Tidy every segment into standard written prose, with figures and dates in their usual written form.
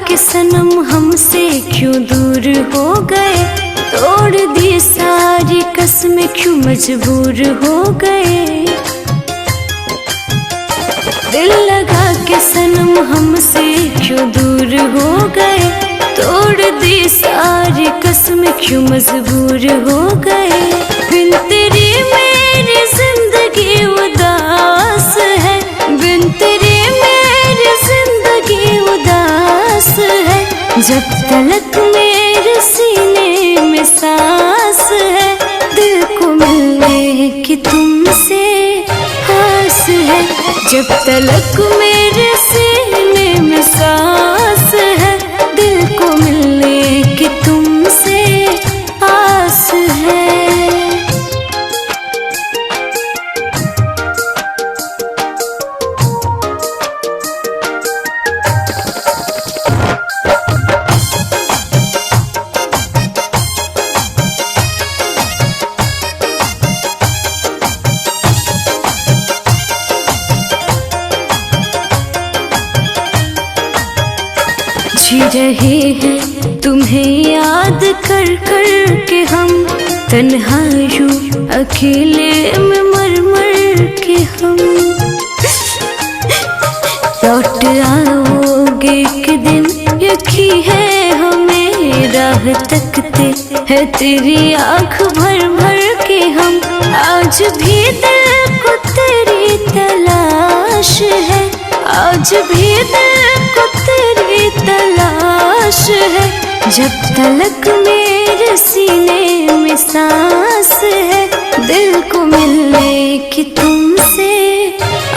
के सनम हमसे क्यों दूर हो गए, तोड़ दी सारी कसमें क्यों मजबूर हो गए। दिल लगा के सनम हमसे क्यों दूर हो गए, तोड़ दी सारी कसमें क्यों मजबूर हो गए। बिन तेरी मेरी जिंदगी उदास है, बिन तेरी मेरी जिंदगी उदास है। जब तलक मेरे सीने में सांस है, दिल को मिलने की तुमसे आस है। जब तलक मेरे सीने में सांस है, दिल को मिलने की तुमसे आस है। जी रहे हैं तुम्हें याद कर कर के हम, तन्हा यूं अकेले में मर मर के हम। लौट आओगे एक दिन यकीन है हमें, राह तकते है तेरी आँख भर भर के हम। आज भी दिल को तेरी तलाश है, आज भी दिल को तेरी तलाश है। जब तलक मेरे सीने में सांस है, दिल को मिलने की तुमसे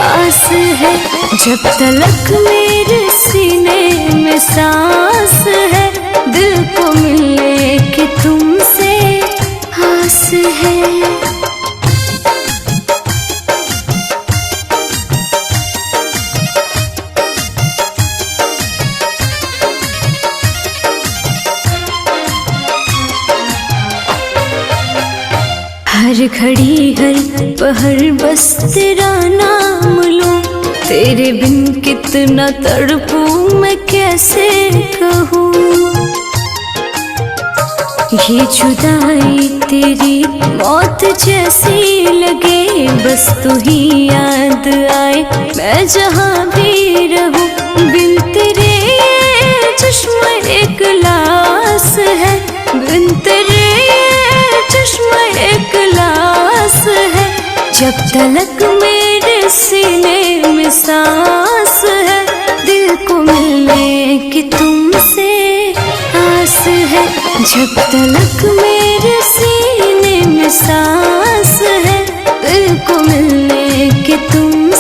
आस है। जब तलक मेरे सीने में सांस है, दिल को मिलने की तुमसे आस है। हर घड़ी हर पहर बस तेरा नाम लूं, तेरे बिन कितना तड़पूं मैं कैसे कहूँ। ये जुदाई तेरी मौत जैसी लगे, बस तू ही याद आए मैं जहाँ भी रहूँ। बिन तेरे चश्मा एक लाश है, बिन तेरे चश्मा एक लाश है। जब तलक मेरे सीने में सांस है, दिल को मिलने की तुमसे आस है। जब तलक मेरे सीने में सांस है, दिल को मिलने की तुम